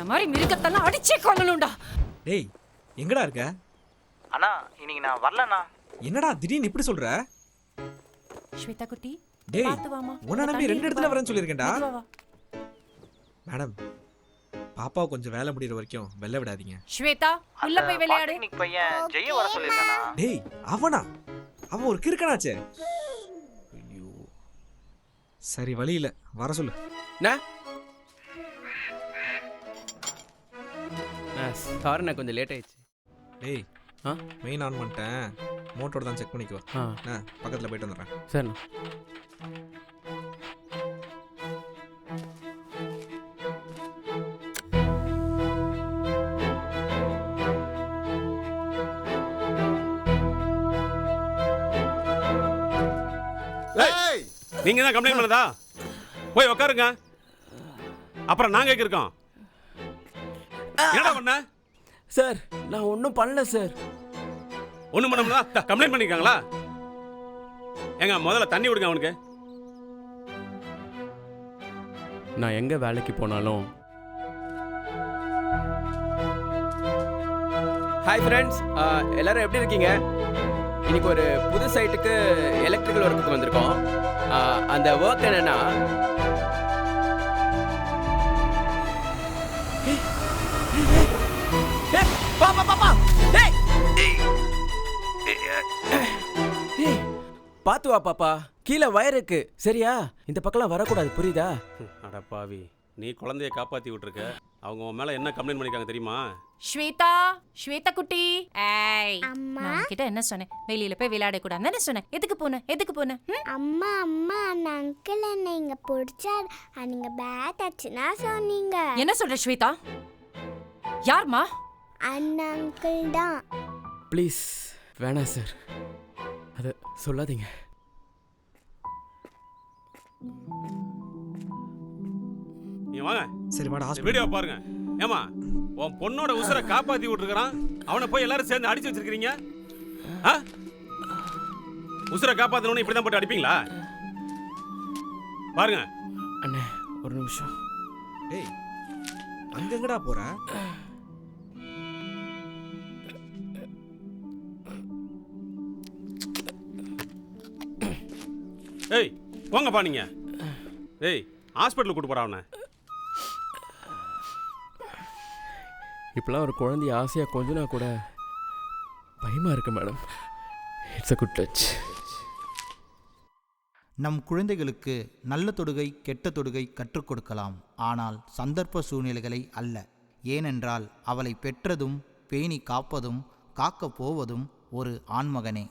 மாதிரி மிருகத்தெல்லாம் அடிச்சே கொல்லணும்டா. டேய் எங்கடா இருக்க? அண்ணா இன்னைக்கு நான் வரலண்ணா. என்னடா திடீர்னு இப்படி சொல்ற? ஸ்வேதா குட்டி டேய் பாத்து வாமா. உன்ன நம்பி 2 இடத்துல வரேன்னு சொல்லிருக்கேன்டா. வா வா. மேடம் பாப்பா கொஞ்சம் வேலை முடியற வரைக்கும் வெல்ல விடாதீங்க. ஸ்வேதா உள்ள போய் விளையாடு. இன்னைக்கு பையன் ஜெய வர சொல்லிருக்கானா? டேய் அவனா? அவன் ஒரு கிறுக்கனாச்சே. ஐயோ சரி வழி இல்ல வர சொல்லு. சாரிண்ணா கொஞ்சம் லேட் ஆயிடுச்சு. டேய் மெயின் ஆன் பண்ணிட்டேன், மோட்டரோட தான் செக் பண்ணிக்கோ. பக்கத்தில் போயிட்டு வந்துடுறேன். சரிண்ணா. நீங்க தான் கம்ப்ளைண்ட் பண்ணதா? போய் உட்காருங்க. அப்புறம் நாங்க இருக்கோம். என்னடா பண்ண? சார் நான் ஒன்றும் பண்ணல சார். ஒன்றும் பண்ண முடியல. கம்ப்ளைண்ட் பண்ணிருக்காங்களா? ஏங்க முதல்ல தண்ணி விடுங்க அவனுக்கு. நான் எங்க வேலைக்கு போனாலும் ஹாய் ஃப்ரெண்ட்ஸ், எல்லாரும் எப்படி இருக்கீங்க? இன்னைக்கு ஒரு புது சைட்டுக்கு எலக்ட்ரிக்கல் ஒர்க்குக்கு வந்திருக்கோம். அந்த ஒர்க் என்னன்னா, பாத்து வா பாப்பா, கீழே வயர் இருக்கு சரியா? இந்த பக்கம்லாம் வரக்கூடாது புரியுதா? அட பாவி, நீ குழந்தைய காப்பாத்தி விட்டுருக்க. அவங்க உன் மேல என்ன கம்ப்ளைண்ட் பண்ணிருக்காங்க தெரியுமா? ஸ்வேதா, ஸ்வேதா குட்டி. ஏய் நான் கிட்ட என்ன சொன்னேன்? வெளியில போய் விளையாட கூடாதுன்னு என்ன சொன்னேன்? எதுக்கு போன? அம்மா அம்மா அந்த அங்கிள் என்ன இங்க பிடிச்சார், நீங்க பேட் ஆச்சுன்னா சொன்னீங்க. என்ன சொல்ற ஸ்வேதா? யார்மா? அந்த அங்கிள் தான். ப்ளீஸ் வேணாம் சார், அதை சொல்லாதீங்க. நீ வாங்க. சரி வாடா ஹாஸ்பிடல். வீடியோ பாருங்க. ஏமா உன் பொண்ணோட உசுரை காப்பாத்தி விட்டுருக்கான், அவனை போய் எல்லாரும் சேர்ந்து அடிச்சு வச்சிருக்கீங்க. உசுரை காப்பாத்தணும்னு இப்படி தான் போட்டு அடிப்பீங்களா? பாருங்க. அண்ணே ஒரு நிமிஷம். டேய் அங்க எங்கடா போற? ஏய் போங்கப்பா நீங்க. ஏய் ஹாஸ்பிட்டலுக்கு கூட்டு போடா அவனை. இப்பெல்லாம் ஒரு குழந்தைய ஆசையாக கொஞ்சனா கூட பயமாக இருக்கு madam. It's a good touch. நம் குழந்தைகளுக்கு நல்ல தொடுகை கெட்ட தொடுகை கற்றுக் கொடுக்கலாம், ஆனால் சந்தர்ப்ப சூழ்நிலைகளை அல்ல. ஏனென்றால் அவளை பெற்றதும் பேணி காப்பதும் காக்கப் போவதும் ஒரு ஆண்மகனே.